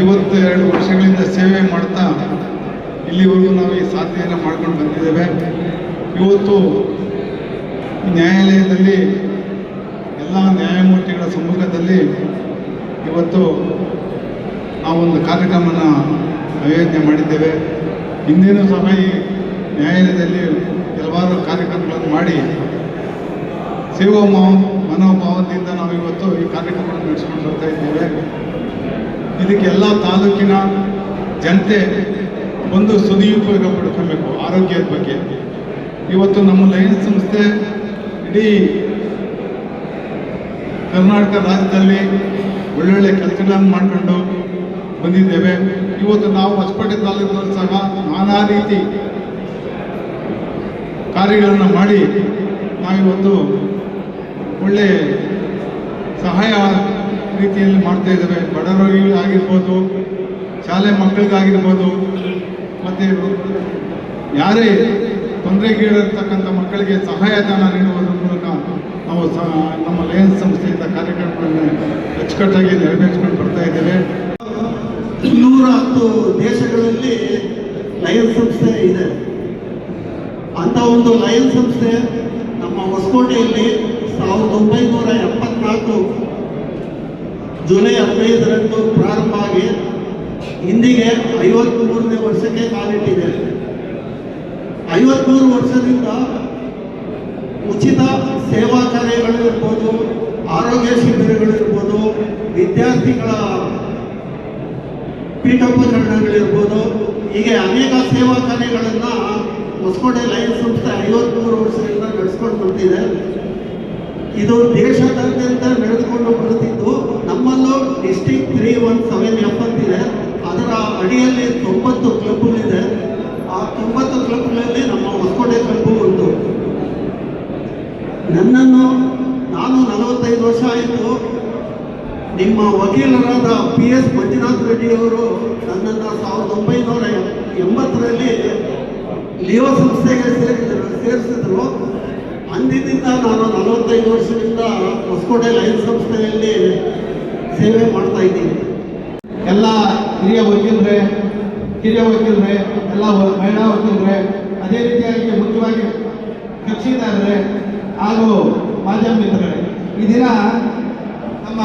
52 ವರ್ಷಗಳಿಂದ ಸೇವೆ ಮಾಡ್ತಾ ಇಲ್ಲಿವರೆಗೂ ನಾವು ಈ ಸಾಧನೆಯನ್ನು ಮಾಡ್ಕೊಂಡು ಬಂದಿದ್ದೇವೆ. ಇವತ್ತು ನ್ಯಾಯಾಲಯದಲ್ಲಿ ಎಲ್ಲ ನ್ಯಾಯಮೂರ್ತಿಗಳ ಸಮ್ಮುಖದಲ್ಲಿ ಇವತ್ತು ನಾವೊಂದು ಕಾರ್ಯಕ್ರಮನ ಆಯೋಜನೆ ಮಾಡಿದ್ದೇವೆ. ಹಿಂದೇನೂ ಸಹ ಈ ನ್ಯಾಯಾಲಯದಲ್ಲಿ ಹಲವಾರು ಕಾರ್ಯಕ್ರಮಗಳನ್ನು ಮಾಡಿ ಸೇವಾ ಮನೋಭಾವದಿಂದ ನಾವು ಇವತ್ತು ಈ ಕಾರ್ಯಕ್ರಮವನ್ನು ನಡೆಸ್ಕೊಂಡು ಬರ್ತಾ ಇದ್ದೇವೆ. ಇದಕ್ಕೆ ಎಲ್ಲ ತಾಲೂಕಿನ ಜನತೆ ಒಂದು ಸದುಪಯೋಗ ಪಡ್ಕೊಬೇಕು ಆರೋಗ್ಯದ ಬಗ್ಗೆ. ಇವತ್ತು ನಮ್ಮ ಲಯನ್ಸ್ ಸಂಸ್ಥೆ ಇಡೀ ಕರ್ನಾಟಕ ರಾಜ್ಯದಲ್ಲಿ ಒಳ್ಳೊಳ್ಳೆ ಕೆಲಸಗಳನ್ನು ಮಾಡಿಕೊಂಡು ಬಂದಿದ್ದೇವೆ. ಇವತ್ತು ನಾವು ಹೊಸಪೇಟೆ ತಾಲೂಕಿನಲ್ಲಿ ಸಹ ನಾನಾ ರೀತಿ ಕಾರ್ಯಗಳನ್ನು ಮಾಡಿ ನಾವಿವತ್ತು ಒಳ್ಳೆ ಸಹಾಯ ರೀತಿಯಲ್ಲಿ ಮಾಡ್ತಾ ಇದ್ದೇವೆ. ಬಡ ರೋಗಿಗಳಾಗಿರ್ಬೋದು, ಶಾಲೆ ಮಕ್ಕಳಿಗಾಗಿರ್ಬೋದು, ಮತ್ತು ಯಾರೇ ತೊಂದರೆಗೀಡಿರ್ತಕ್ಕಂಥ ಮಕ್ಕಳಿಗೆ ಸಹಾಯಧನ ನೀಡುವುದರ ಮೂಲಕ ನಾವು ನಮ್ಮ ಲಯನ್ಸ್ ಸಂಸ್ಥೆಯಿಂದ ಕಾರ್ಯಕ್ರಮಗಳನ್ನು ಅಚ್ಚುಕಟ್ಟಾಗಿ ನೆರವೇರಿಸಿಕೊಂಡು ಬರ್ತಾ ಇದ್ದೇವೆ. 210 ದೇಶಗಳಲ್ಲಿ ಲಯನ್ಸ್ ಸಂಸ್ಥೆ ಇದೆ. ಅಂಥ ಒಂದು ಲಯನ್ಸ್ ಸಂಸ್ಥೆ ನಮ್ಮ ಹೊಸಕೋಟೆಯಲ್ಲಿ 1974 ಜುಲೈ 15ರಂದು ಪ್ರಾರಂಭ ಆಗಿ ಇಂದಿಗೆ 53ನೇ ವರ್ಷಕ್ಕೆ ಕಾಲಿಟ್ಟಿದೆ. 53 ವರ್ಷದಿಂದ ಉಚಿತ ಸೇವಾ ಕಾರ್ಯಗಳಿರ್ಬೋದು, ಆರೋಗ್ಯ ಶಿಬಿರಗಳಿರ್ಬೋದು, ವಿದ್ಯಾರ್ಥಿಗಳ ಪೀಠೋಪಕರಣಗಳಿರ್ಬೋದು, ಹೀಗೆ ಅನೇಕ ಸೇವಾ ಕಾರ್ಯಗಳನ್ನು ಹೊಸಕೋಟೆ ಲಯನ್ಸ್ ಸಂಸ್ಥೆ 53 ವರ್ಷದಿಂದ ನಡೆಸ್ಕೊಂಡು ಬರ್ತಿದೆ. ಇದು ದೇಶದಾದ್ಯಂತ ನಡೆದುಕೊಂಡು ಬರುತ್ತಿದ್ದು, ನಮ್ಮಲ್ಲೂ ಡಿಸ್ಟ್ರಿಕ್ಟ್ 317F ಅಂತಿದೆ. ಅದರ ಅಡಿಯಲ್ಲಿ 90 ಕ್ಲಬ್ಗಳಿದೆ. ಆ 90 ಕ್ಲಬ್ಗಳಲ್ಲಿ ನಮ್ಮ ಹೊಸಕೋಟೆ ಕ್ಲಬ್ಬು ಒಂದು. ನಾನು 45 ವರ್ಷ ಆಯಿತು. ನಿಮ್ಮ ವಕೀಲರಾದ PS ಮಂಜುನಾಥ್ ರೆಡ್ಡಿಯವರು ನನ್ನನ್ನು 1980ರಲ್ಲಿ ಲಿಯೋ ಸಂಸ್ಥೆಗೆ ಸೇರಿಸಿದ್ರು. ಅಂದಿನಿಂದ ನಾನು 45 ವರ್ಷದಿಂದ ಹೊಸಕೋಟೆ ಲಯನ್ಸ್ ಸಂಸ್ಥೆಯಲ್ಲಿ ಸೇವೆ ಮಾಡ್ತಾ ಇದ್ದೀನಿ. ಎಲ್ಲ ಹಿರಿಯ ವಕೀಲರೇ, ಎಲ್ಲ ಮಹಿಳಾ ವಕೀಲರೇ, ಅದೇ ರೀತಿಯಾಗಿ ಮುಖ್ಯವಾಗಿ ಕಕ್ಷಿದಾರರೇ ಹಾಗೂ ಮಾಧ್ಯಮ ಮಿತ್ರರೇ, ಈ ದಿನ ನಮ್ಮ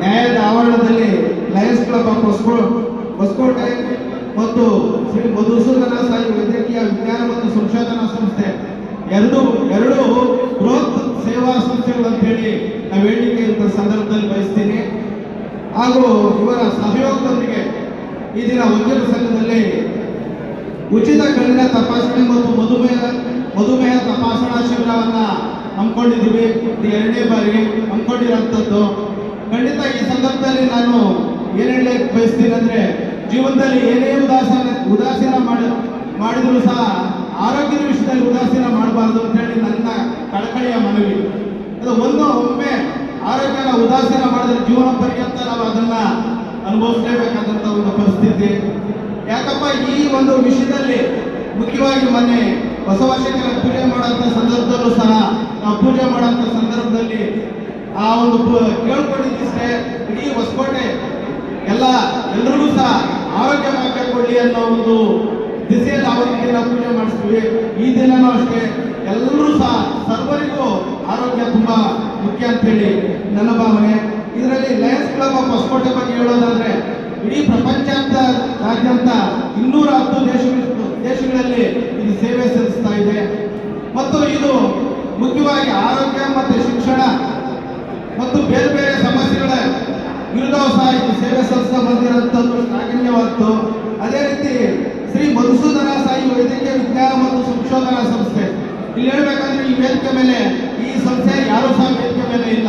ನ್ಯಾಯಾಲಯದ ಆವರಣದಲ್ಲಿ ಲಯನ್ಸ್ ಕ್ಲಬ್ ಆಫ್ ಹೊಸಕೋಟೆ ಮತ್ತು ಶ್ರೀ ಮಧುಸೂದನ ಸಾಯಿ ವೈದ್ಯಕೀಯ ವಿಜ್ಞಾನ ಮತ್ತು ಸಂಶೋಧನಾ ಸಂಸ್ಥೆ ಎರಡು ಬೃಹತ್ ಸೇವಾ ಸಂಸ್ಥೆಗಳು ಅಂತ ಹೇಳಿ ನಾವು ಹೇಳಿಕೆ ಇಂಥ ಸಂದರ್ಭದಲ್ಲಿ ಬಯಸ್ತೀನಿ. ಹಾಗೂ ಇವರ ಸಹಯೋಗದೊಂದಿಗೆ ಈ ದಿನ ವಕೀಲ ಸಂಘದಲ್ಲಿ ಉಚಿತ ಕಣ್ಣಿನ ತಪಾಸಣೆ ಮತ್ತು ಮಧುಮೇಹ ತಪಾಸಣಾ ಶಿಬಿರವನ್ನು ಹಮ್ಮಿಕೊಂಡಿದ್ದೀವಿ. ಇದು 2ನೇ ಬಾರಿ ಹಮ್ಮಿಕೊಂಡಿರೋಂಥದ್ದು. ಖಂಡಿತ ಈ ಸಂದರ್ಭದಲ್ಲಿ ನಾನು ಏನು ಹೇಳಲಿಕ್ಕೆ ಬಯಸ್ತೀನಿ ಅಂದರೆ, ಜೀವನದಲ್ಲಿ ಏನೇ ಉದಾಸೀನ ಮಾಡಿದರೂ ಸಹ ಆರೋಗ್ಯದ ವಿಷಯದಲ್ಲಿ ಉದಾಸೀನ ಮಾಡಬಾರ್ದು ಅಂತೇಳಿ ನನ್ನ ಕಳಕಳಿಯ ಮನವಿ. ಅದು ಒಮ್ಮೆ ಆರೋಗ್ಯನ ಉದಾಸೀನ ಮಾಡಿದ್ರೆ ಜೀವನ ಪರ್ಯಂತ ನಾವು ಅದನ್ನ ಅನುಭವಿಸಲೇಬೇಕಾದಂಥ ಒಂದು ಪರಿಸ್ಥಿತಿ. ಯಾಕಪ್ಪ, ಈ ಒಂದು ವಿಷಯದಲ್ಲಿ ಮುಖ್ಯವಾಗಿ ಮೊನ್ನೆ ಹೊಸ ವರ್ಷಕ್ಕೆ ಪೂಜೆ ಮಾಡೋಂಥ ಸಂದರ್ಭದಲ್ಲೂ ಸಹ ನಾವು ಪೂಜೆ ಮಾಡೋಂಥ ಸಂದರ್ಭದಲ್ಲಿ ಆ ಒಂದು ಕೇಳ್ಕೊಂಡಿದ್ದಿಷ್ಟೇ, ಇಡೀ ಹೊಸಕೋಟೆ ಎಲ್ಲರಿಗೂ ಸಹ ಆರೋಗ್ಯ ಭಾಗ್ಯ ಕೊಡಲಿ ಅನ್ನೋ ಒಂದು ದಿಸೆಯಲ್ಲಿ ಅವರಿಗೆ ನಾವು ಪೂಜೆ ಮಾಡಿಸ್ತೀವಿ. ಈ ದಿನನೂ ಅಷ್ಟೇ ಎಲ್ಲರೂ ಸಹ ಸರ್ವರಿಗೂ ಆರೋಗ್ಯ ತುಂಬಾ ಮುಖ್ಯ ಅಂತೇಳಿ ನನ್ನ ಭಾವನೆ. ಇದರಲ್ಲಿ ಲಯನ್ಸ್ ಕ್ಲಬ್ ಆಫ್ ಹೊಸಕೋಟೆ ಬಗ್ಗೆ ಹೇಳೋದಾದ್ರೆ, ಇಡೀ ಪ್ರಪಂಚಾದ್ಯಂತ 210 ದೇಶಗಳಲ್ಲಿ ಇದು ಸೇವೆ ಸಲ್ಲಿಸ್ತಾ ಇದೆ. ಮತ್ತು ಇದು ಮುಖ್ಯವಾಗಿ ಆರೋಗ್ಯ ಮತ್ತು ಶಿಕ್ಷಣ ಮತ್ತು ಬೇರೆ ಬೇರೆ ಸಮಸ್ಯೆಗಳ ವಿರುದ್ಧವೂ ಸಹ ಇದು ಸೇವೆ ಸಲ್ಲಿಸ್ತಾ ಬಂದಿರುವಂಥದ್ದು ಶ್ಲಾಘನೀಯವಾದ್ದು. ಅದೇ ರೀತಿ ಶ್ರೀ ಮಧುಸೂದನ ಸಾಯಿ ವೈದ್ಯಕೀಯ ವಿಜ್ಞಾನ ಮತ್ತು ಸಂಶೋಧನಾ ಸಂಸ್ಥೆ, ಇಲ್ಲಿ ಹೇಳ್ಬೇಕಂದ್ರೆ ಈ ವೇದಿಕೆ ಮೇಲೆ ಈ ಸಂಸ್ಥೆ ಯಾರೂ ಸಹ ವೇದಿಕೆ ಮೇಲೆ ಇಲ್ಲ.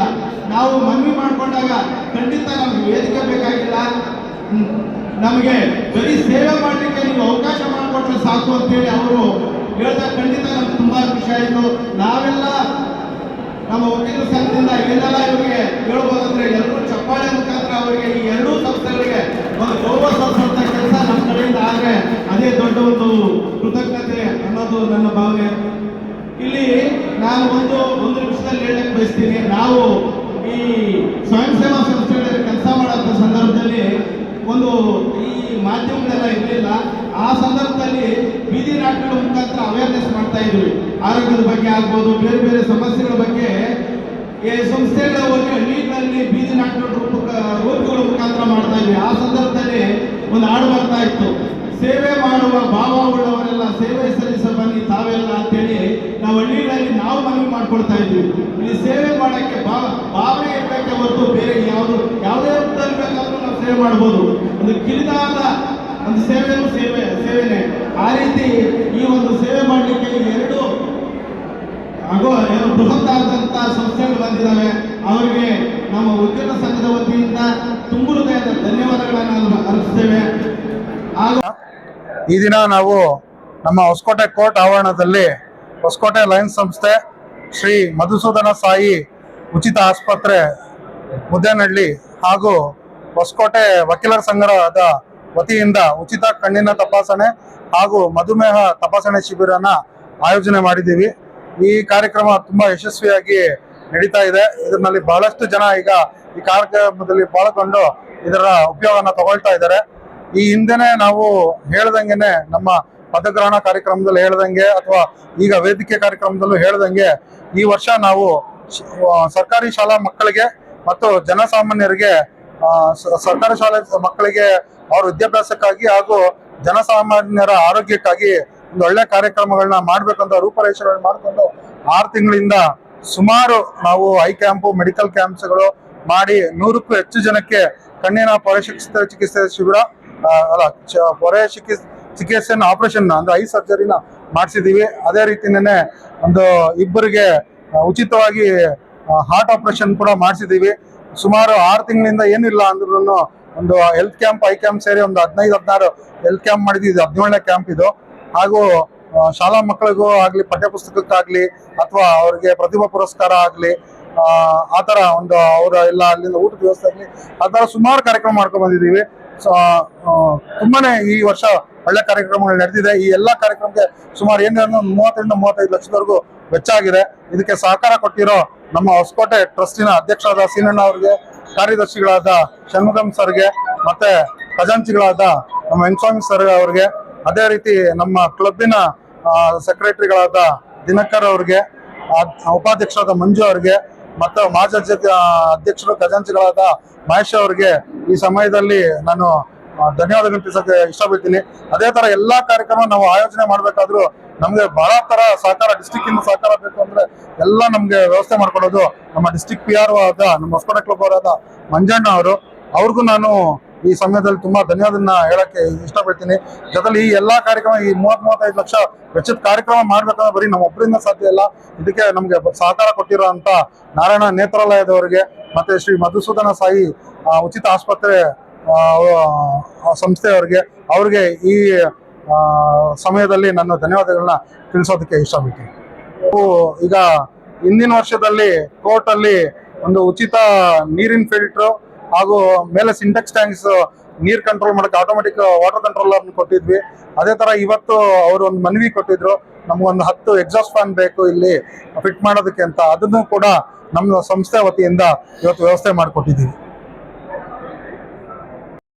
ನಾವು ಮನವಿ ಮಾಡಿಕೊಂಡಾಗ ಖಂಡಿತ ನಮ್ಗೆ ವೇದಿಕೆ ಬೇಕಾಗಿಲ್ಲ, ನಮಗೆ ಬರೀ ಸೇವೆ ಮಾಡಲಿಕ್ಕೆ ನೀವು ಅವಕಾಶ ಮಾಡಿಕೊಟ್ರೆ ಸಾಕು ಅಂತೇಳಿ ಅವರು ಹೇಳಿದಾಗ ಖಂಡಿತ ನಮ್ಗೆ ತುಂಬಾ ಖುಷಿ ಆಯಿತು. ನಾವೆಲ್ಲ ನಮ್ಮ ವಕೀಲ ಸಂಘದಿಂದ ಏನೆಲ್ಲ ಇವರಿಗೆ ಹೇಳ್ಬೋದಂದ್ರೆ, ಎಲ್ಲರೂ ಚಪ್ಪಾಳೆ ಮುಖಾಂತರ ಅವರಿಗೆ ಈ 2 ಸಂಸ್ಥೆಗಳಿಗೆ ಒಂದು ಗೌರವ ಸಲ್ಲಿಸುವಂತ ಕೆಲಸ ನಮ್ಮ ಕಡೆಯಿಂದ ಆದರೆ ಅದೇ ದೊಡ್ಡ ಒಂದು ಕೃತಜ್ಞತೆ ಅನ್ನೋದು ನನ್ನ ಭಾವನೆ. ಇಲ್ಲಿ ನಾನು ಒಂದು ನಿಮಿಷದಲ್ಲಿ ಹೇಳಕ್ಕೆ ಬಯಸ್ತೀನಿ. ನಾವು ಈ ಸ್ವಯಂ ಸೇವಾ ಸಂಸ್ಥೆಗಳಲ್ಲಿ ಕೆಲಸ ಮಾಡುವಂಥ ಸಂದರ್ಭದಲ್ಲಿ ಒಂದು ಈ ಮಾಧ್ಯಮಗಳೆಲ್ಲ ಇರಲಿಲ್ಲ. ಆ ಸಂದರ್ಭದಲ್ಲಿ ಬೀದಿ ನಾಟಕಗಳ ಮುಖಾಂತರ ಅವೇರ್ನೆಸ್ ಮಾಡ್ತಾ ಇದ್ವಿ. ಆರೋಗ್ಯದ ಬಗ್ಗೆ ಆಗ್ಬೋದು, ಬೇರೆ ಬೇರೆ ಸಮಸ್ಯೆಗಳ ಬಗ್ಗೆ ಈ ಸಂಸ್ಥೆಗಳ ಹೋಗಿ ಹಳ್ಳಿಗಳಲ್ಲಿ ಬೀದಿ ನಾಟಕಗಳ ರೂಪಗಳ ಮುಖಾಂತರ ಮಾಡ್ತಾ ಇದ್ವಿ. ಆ ಸಂದರ್ಭದಲ್ಲಿ ಒಂದು ಹಾಡು ಬರ್ತಾ ಇತ್ತು, ಸೇವೆ ಮಾಡುವ ಭಾವ ಉಳ್ಳವರೆಲ್ಲ ಸೇವೆ ಸಲ್ಲಿಸ ಬನ್ನಿ ತಾವೆಲ್ಲ ಅಂತೇಳಿ ನಾವು ಹಳ್ಳಿಗಳಲ್ಲಿ ನಾವು ಮನವಿ ಮಾಡ್ಕೊಳ್ತಾ ಇದ್ವಿ. ಇಲ್ಲಿ ಸೇವೆ ಮಾಡೋಕ್ಕೆ ಭಾವನೆ ಇರಬೇಕೆ ಹೊರತು ಬೇರೆ ಯಾವುದೇ ರೂಪದಲ್ಲಿ ಬೇಕಾದ್ರೂ ನಾವು ಸೇವೆ ಮಾಡ್ಬೋದು. ಒಂದು ಕಿರಿದಾದ ಒಂದು ಸೇವೆನೇ. ಆ ರೀತಿ ಈ ಒಂದು ಸೇವೆ ಮಾಡಲಿಕ್ಕೆ ಎರಡು ಬೃಹತ್ತಾದಂಥ ಸಂಸ್ಥೆಗಳು ಬಂದಿದ್ದಾವೆ. ಅವರಿಗೆ ನಮ್ಮ ಉದ್ಯೋಗ ಸಂಘದ ವತಿಯಿಂದ ತುಂಬು ಹೃದಯದ ಧನ್ಯವಾದಗಳನ್ನು ಅರ್ಪಿಸ್ತೇವೆ. ಈ ದಿನ ನಾವು ನಮ್ಮ ಹೊಸಕೋಟೆ ಕೋರ್ಟ್ ಆವರಣದಲ್ಲಿ ಹೊಸಕೋಟೆ ಲಯನ್ಸ್ ಸಂಸ್ಥೆ, ಶ್ರೀ ಮಧುಸೂದನ ಸಾಯಿ ಉಚಿತ ಆಸ್ಪತ್ರೆ ಮುದ್ದೇನಹಳ್ಳಿ ಹಾಗೂ ಹೊಸಕೋಟೆ ವಕೀಲರ ಸಂಘದ ವತಿಯಿಂದ ಉಚಿತ ಕಣ್ಣಿನ ತಪಾಸಣೆ ಹಾಗೂ ಮಧುಮೇಹ ತಪಾಸಣೆ ಶಿಬಿರನ ಆಯೋಜನೆ ಮಾಡಿದ್ದೀವಿ. ಈ ಕಾರ್ಯಕ್ರಮ ತುಂಬಾ ಯಶಸ್ವಿಯಾಗಿ ನಡೀತಾ ಇದೆ. ಇದರಲ್ಲಿ ಬಹಳಷ್ಟು ಜನ ಈಗ ಈ ಕಾರ್ಯಕ್ರಮದಲ್ಲಿ ಪಾಲ್ಗೊಂಡು ಇದರ ಉಪಯೋಗನ ತಗೊಳ್ತಾ ಇದ್ದಾರೆ. ಈ ಹಿಂದೆನೆ ನಾವು ಹೇಳ್ದಂಗೆನೆ ನಮ್ಮ ಪದಗ್ರಹಣ ಕಾರ್ಯಕ್ರಮದಲ್ಲಿ ಹೇಳ್ದಂಗೆ ಅಥವಾ ಈಗ ವೇದಿಕೆ ಕಾರ್ಯಕ್ರಮದಲ್ಲೂ ಹೇಳ್ದಂಗೆ ಈ ವರ್ಷ ನಾವು ಸರ್ಕಾರಿ ಶಾಲಾ ಮಕ್ಕಳಿಗೆ ಮತ್ತು ಜನಸಾಮಾನ್ಯರಿಗೆ ಸರ್ಕಾರಿ ಶಾಲೆ ಮಕ್ಕಳಿಗೆ ಅವ್ರ ವಿದ್ಯಾಭ್ಯಾಸಕ್ಕಾಗಿ ಹಾಗೂ ಜನಸಾಮಾನ್ಯರ ಆರೋಗ್ಯಕ್ಕಾಗಿ ಒಂದು ಒಳ್ಳೆ ಕಾರ್ಯಕ್ರಮಗಳನ್ನ ಮಾಡ್ಬೇಕಂತ ರೂಪರೇಷೆಗಳನ್ನ ಮಾಡಿಕೊಂಡು 6 ತಿಂಗಳಿಂದ ಸುಮಾರು ನಾವು ಐ ಕ್ಯಾಂಪು, ಮೆಡಿಕಲ್ ಕ್ಯಾಂಪ್ಸ್ಗಳು ಮಾಡಿ 100ಕ್ಕೂ ಹೆಚ್ಚು ಜನಕ್ಕೆ ಕಣ್ಣಿನ ಪೊರೆ ಚಿಕಿತ್ಸೆ ಶಿಬಿರ ಪೊರೆ ಚಿಕಿತ್ಸೆ ಆಪರೇಷನ್ ಅಂದ್ರೆ ಐ ಸರ್ಜರಿನ ಮಾಡಿಸಿದೀವಿ. ಅದೇ ರೀತಿನೇ ಒಂದು ಇಬ್ಬರಿಗೆ ಉಚಿತವಾಗಿ ಹಾರ್ಟ್ ಆಪರೇಷನ್ ಕೂಡ ಮಾಡಿಸಿದೀವಿ. ಸುಮಾರು 6 ತಿಂಗಳಿಂದ ಏನಿಲ್ಲ ಅಂದ್ರೂ ಒಂದು ಹೆಲ್ತ್ ಕ್ಯಾಂಪ್, ಐ ಕ್ಯಾಂಪ್ ಸೇರಿ ಒಂದು 15-16 ಹೆಲ್ತ್ ಕ್ಯಾಂಪ್ ಮಾಡಿದ್ವಿ. ಇದು 17ನೇ ಕ್ಯಾಂಪ್ ಇದು. ಹಾಗೂ ಶಾಲಾ ಮಕ್ಕಳಿಗೂ ಆಗ್ಲಿ, ಪಠ್ಯಪುಸ್ತಕಕ್ಕಾಗ್ಲಿ ಅಥವಾ ಅವ್ರಿಗೆ ಪ್ರತಿಭಾ ಪುರಸ್ಕಾರ ಆಗ್ಲಿ, ಆ ತರ ಒಂದು ಅವರ ಎಲ್ಲ ಅಲ್ಲಿಂದ ಊಟದ ವ್ಯವಸ್ಥೆ ಆಗ್ಲಿ, ಆ ತರ ಸುಮಾರು ಕಾರ್ಯಕ್ರಮ ಮಾಡ್ಕೊಂಡ್ ಬಂದಿದ್ದೀವಿ. ತುಂಬಾನೇ ಈ ವರ್ಷ ಒಳ್ಳೆ ಕಾರ್ಯಕ್ರಮಗಳು ನಡೆದಿದೆ. ಈ ಎಲ್ಲಾ ಕಾರ್ಯಕ್ರಮಕ್ಕೆ ಸುಮಾರು 30-35 ಲಕ್ಷದವರೆಗೂ ವೆಚ್ಚ ಆಗಿದೆ. ಇದಕ್ಕೆ ಸಹಕಾರ ಕೊಟ್ಟಿರೋ ನಮ್ಮ ಹೊಸಕೋಟೆ ಟ್ರಸ್ಟಿನ ಅಧ್ಯಕ್ಷರಾದ ಸೀನಣ್ಣ ಅವರಿಗೆ, ಕಾರ್ಯದರ್ಶಿಗಳಾದ ಷಣ್ಮುಖಂ ಸರ್ಗೆ, ಮತ್ತೆ ಖಜಾಂಚಿಗಳಾದ ನಮ್ಮ ವೆಂಕಟಸ್ವಾಮಿ ಸರ್ ಅವರಿಗೆ, ಅದೇ ರೀತಿ ನಮ್ಮ ಕ್ಲಬ್ಬಿನ ಸೆಕ್ರೆಟರಿಗಳಾದ ದಿನಕರ್ ಅವ್ರಿಗೆ, ಉಪಾಧ್ಯಕ್ಷರಾದ ಮಂಜು ಅವ್ರಿಗೆ, ಮತ್ತು ಮಾಜಿ ಅಧ್ಯಕ್ಷರು ಖಜಾಂಚಿಗಳಾದ ಮಹೇಶ್ ಅವರಿಗೆ ಈ ಸಮಯದಲ್ಲಿ ನಾನು ಧನ್ಯವಾದಗಳು ತಿಳಿಸಕ್ಕೆ ಇಷ್ಟಪಡ್ತೀನಿ. ಅದೇ ತರ ಎಲ್ಲಾ ಕಾರ್ಯಕ್ರಮ ನಾವು ಆಯೋಜನೆ ಮಾಡ್ಬೇಕಾದ್ರೂ ನಮ್ಗೆ ಬಹಳ ತರ ಸಹಕಾರ, ಡಿಸ್ಟಿಕ್ ಇಂದ ಸಹಕಾರ ಬೇಕು ಅಂದ್ರೆ ಎಲ್ಲ ನಮ್ಗೆ ವ್ಯವಸ್ಥೆ ಮಾಡ್ಕೊಡೋದು ನಮ್ಮ ಡಿಸ್ಟಿಕ್ PRO ಆದ ನಮ್ಮ ಹೊಸಕೋಟೆ ಕ್ಲಬ್ ಅವರಾದ ಮಂಜಣ್ಣ ಅವರು. ಅವ್ರಿಗೂ ನಾನು ಈ ಸಮಯದಲ್ಲಿ ತುಂಬಾ ಧನ್ಯವಾದನ ಹೇಳಕ್ಕೆ ಇಷ್ಟಪಡ್ತೀನಿ. ಜೊತೆಲಿ ಈ ಎಲ್ಲಾ ಕಾರ್ಯಕ್ರಮ, ಈ 30-35 ಲಕ್ಷ ವೆಚ್ಚದ ಕಾರ್ಯಕ್ರಮ ಮಾಡ್ಬೇಕಂದ್ರೆ ಬರೀ ನಮ್ಮ ಒಬ್ಬರಿಂದ ಸಾಧ್ಯ ಇಲ್ಲ. ಇದಕ್ಕೆ ನಮ್ಗೆ ಸಹಕಾರ ಕೊಟ್ಟಿರೋ ಅಂತ ನಾರಾಯಣ ನೇತ್ರಾಲಯದವರಿಗೆ ಮತ್ತೆ ಶ್ರೀ ಮಧುಸೂದನ ಸಾಯಿ ಉಚಿತ ಆಸ್ಪತ್ರೆ ಸಂಸ್ಥೆಯವರಿಗೆ, ಅವ್ರಿಗೆ ಈ ಸಮಯದಲ್ಲಿ ನನ್ನ ಧನ್ಯವಾದಗಳನ್ನ ತಿಳಿಸೋದಕ್ಕೆ ಇಷ್ಟಪಡ್ತೀನಿ. ಈಗ ಹಿಂದಿನ ವರ್ಷದಲ್ಲಿ ಕೋರ್ಟ್ ಅಲ್ಲಿ ಒಂದು ಉಚಿತ ನೀರಿನ ಫಿಲ್ಟರ್ ಹಾಗೂ ಮೇಲೆ ಸಿಂಟೆಕ್ಸ್ ಟ್ಯಾಂಕ್ಸ್ ನೀರ್ ಕಂಟ್ರೋಲ್ ಮಾಡಕ್ಕೆ ಆಟೋಮೆಟಿಕ್ ವಾಟರ್ ಕಂಟ್ರೋಲರ್ ಕೊಟ್ಟಿದ್ವಿ. ಅದೇ ತರ ಇವತ್ತು ಅವರು ಒಂದು ಮನವಿ ಕೊಟ್ಟಿದ್ರು, ನಮ್ಗೊಂದು 10 ಎಕ್ಸಾಸ್ಟ್ ಫ್ಯಾನ್ ಬೇಕು ಇಲ್ಲಿ ಫಿಟ್ ಮಾಡೋದಕ್ಕೆ ಅಂತ. ಅದನ್ನು ಕೂಡ ನಮ್ಮ ಸಂಸ್ಥೆ ವತಿಯಿಂದ ಇವತ್ತು ವ್ಯವಸ್ಥೆ ಮಾಡಿಕೊಟ್ಟಿದ್ದೀವಿ.